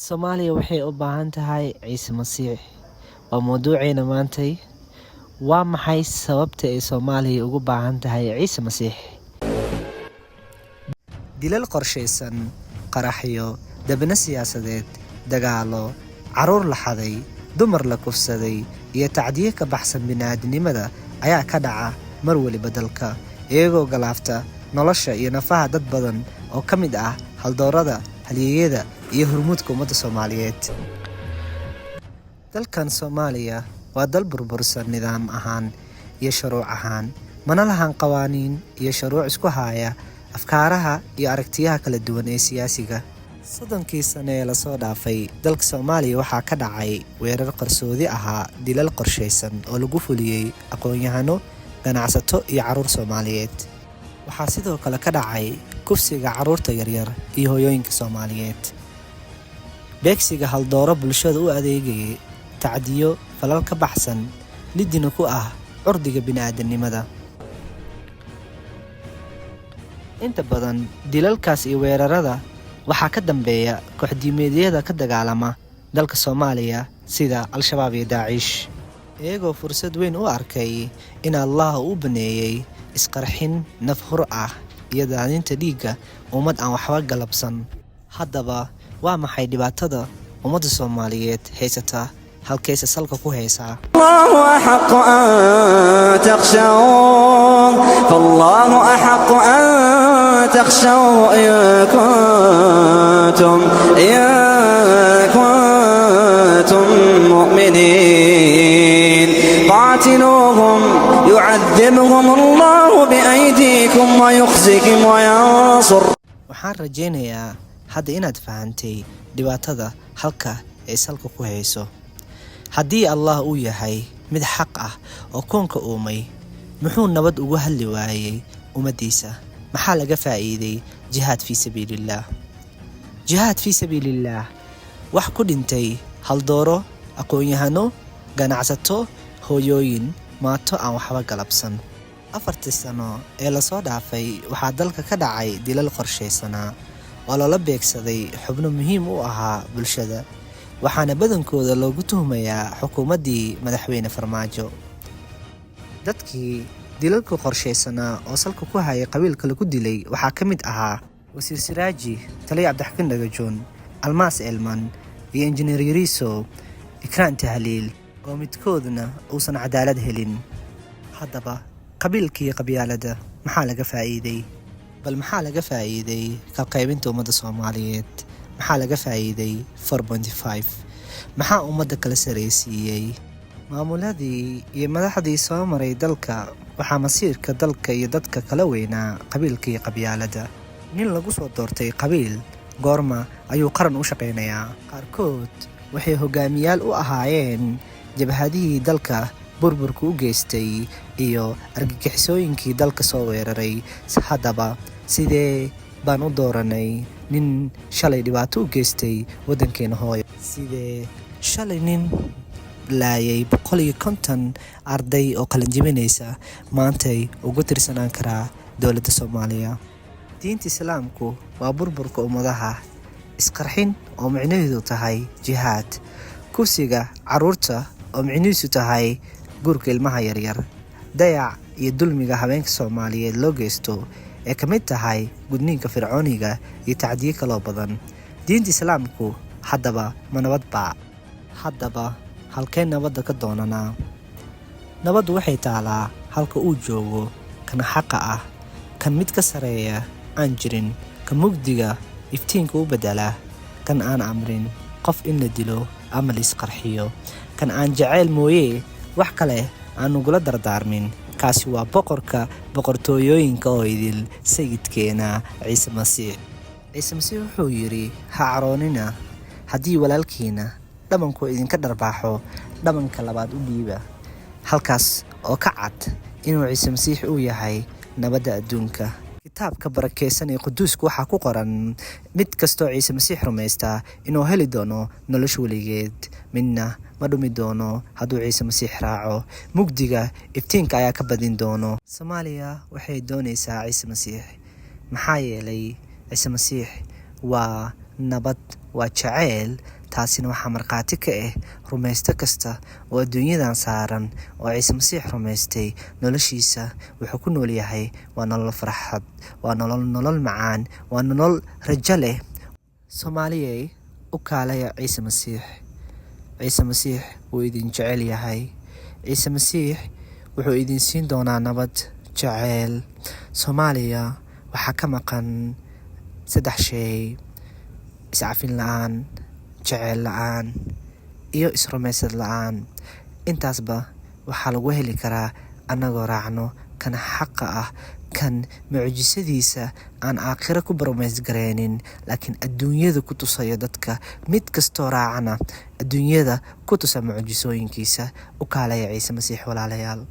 Soomaaliya waxay u baahan tahay Ciise Masiix. Waa mawduuceena maantay. Waa maxay sababta ay Soomaaliya ugu baahan tahay Ciise Masiix? Dilal qorshaysan, qaraxyo, dabna siyaasadeed, dagaalo, caruur la xaday, dumar la kufsaday, iyo tacdiye ka baxsan bini'aadanimada ayaa ka dhaca mar waliba dalka, iyagoo galaafta nolosha iyo nafaha dad badan oo ka mid ah haldoorada, halyeeyada iyo hormuudka ummadda Soomaaliyeed. Dalkan Soomaaliya waa dal burbursan nidaam ahaan iyo shuruuc ahaan, mana lahan qawaaniin iyo shuruuc isku haya afkaaraha iyo aragtiyaha kala duwan ee siyaasiga. Soddonkii sano ee lasoo dhaafay, dalka Soomaaliya waxaa ka dhacay weerar qarsoodi ahaa, dilal qorshaysan oo lagu fuliyey aqoon-yahano, ganacsato iyo caruur Soomaaliyeed. Waxaa sidoo kale ka dhacay kufsiga caruurta yaryar iyo hooyooyinka Soomaaliyeed, beegsiga haldooro bulshada u adeegayay, tacdiyo, falal ka baxsan lidina ku ah curdiga bini'aadanimada. Inta badan dilalkaas iyo weerarada waxaa ka dambeeya koox-diimeedyada ka dagaalama dalka Soomaaliya sida Al-Shabaab iyo Daacish, iyagoo fursad weyn u arkay in Allah uu baneeyay isqarxin naf hur ah iyo daadinta dhiigga ummad aan waxba galabsan. Haddaba waa maxay dhibaatada ummadda Soomaaliyeed haysata, halkayse salka ku haysaa? الله أحق أن تخشوه فالله أحق أن تخشوه إن كنتم مؤمنين قاتلوهم يعذبهم الله بأيديكم ويخزيكم وينصر. Waxaan rajaynayaa hadda inaad fahantay dhibaatada halka ay salka ku hayso. Haddii Allah uu yahay mid xaq ah oo koonka uumay, muxuu nabad ugu hadli waayay ummaddiisa? Maxaa laga faa'iiday jihaad fii sabiilillaah? Jihaad fii sabiilillaah wax ku dhintay haldooro, aqoon-yahano, ganacsato, hooyooyin, maato aan waxba galabsan. 4 sano ee lasoo dhaafay waxaa dalka ka dhacay dilal qorshaysanaa oo lala beegsaday xubno muhiim u ahaa bulshada, waxaana badankooda loogu tuhmayaa xukuumaddii madaxweyne Farmaajo. Dadkii dilalka qorshaysanaa oo salka ku hayay qabiilka lagu dilay waxaa ka mid ahaa Wasiir Siraaji, Taliya Cabdixakiin Dhagajoon, Almaas Elman iyo Injineer Yariiso, Ikraan Tahliil, oo midkoodna uusan cadaalad helin. Haddaba qabiilkii qabyaalada maxaa laga faa'iiday? Bal maxaa laga faa'iiday ka qaybinta ummadda Soomaaliyeed? Maxaa laga faa'iiday 4.5? Maxaa ummadda kala sareysiiyey? Maamuladii iyo madaxdii soo maray dalka waxaa masiirka dalka iyo dadka kala weynaa qabiilka iyo qabyaalada. Nin lagu soo doortay qabiil goorma ayuu qaran u shaqaynayaa? Qaarkood waxay hogaamiyaal u ahaayeen jabhadihii dalka burburka u geystay iyo argagixisooyinkii dalka soo weeraray. Haddaba sidee baan u dooranay nin shalay dhibaato u geystay waddankeena hooyo? Sidee shalay nin laayay 150 arday oo qalan jebinaysa maantay ugu tirsanaan karaa dowladda Soomaaliya? Diinta Islaamku waa burburka ummadaha, isqarxin oo micnaheedu tahay jihaad, kufsiga caruurta oo micnihiisu tahay guurka ilmaha yaryar, dayac iyo dulmiga haweenka Soomaaliyeed loo geysto ee ka mid tahay gudniinka fircooniga iyo tacdiye kaloo badan. Diinta Islaamku haddaba ma nabad baa? Haddaba halkee nabadda ka doonanaa? Nabaddu waxay taalaa halka uu joogo kan xaqa ah, kan mid ka sareeya aan jirin, kan mugdiga iftiinka u bedela, kan aan amrin qof in la dilo ama la isqarxiyo, kan aan jacayl mooye wax kale aan ugula dardaarmin. Kaasi waa boqorka boqortooyooyinka oo idil, sayidkeena Ciise Masiix. Ciise Masiix wuxuu yidhi, ha caroonina haddii walaalkiina dhabanku idinka dharbaaxo, dhabanka labaad u dhiiba. Halkaas oo ka cad inuu Ciise Masiix uu yahay nabadda adduunka. Kitaabka barakeysan ee Quduuska waxaa ku qoran mid kastoo Ciise Masiix rumaysta inuu heli doono nolosha weligeed, midna ma dhumi doono hadduu Ciise Masiix raaco. Mugdiga iftiinka ayaa ka badin doono. Soomaaliya waxay doonaysaa Ciise Masiix, maxaa yeelay Ciise Masiix waa nabad, waa jacayl taasina waxaa markhaati ka ah rumaysto kasta oo adduunyadan saaran oo ciise masiix rumaystay noloshiisa wuxuu ku nool yahay waa nolol farxad, waa nolol macaan, waa nolol rajo leh. Soomaaliyey u kaalaya ciise masiix. ciise masiix wuu idin jecel yahay. ciise masiix wuxuu idin siin doonaa nabad, jaceyl. Soomaaliya waxaa ka maqan 3 shay: iscafin la'aan, jaceyl la'aan iyo isrumaysad la'aan. Intaasba waxaa lagu heli karaa annagoo raacno kan xaqa ah, kan mucjisadiisa aan aakhiro ku barmaysgareynin, laakiin adduunyada ku tusaya dadka. Mid kastoo raacana adduunyada ku tusa mucjisooyinkiisa. U kaalaya ciise masiix walaalayaal.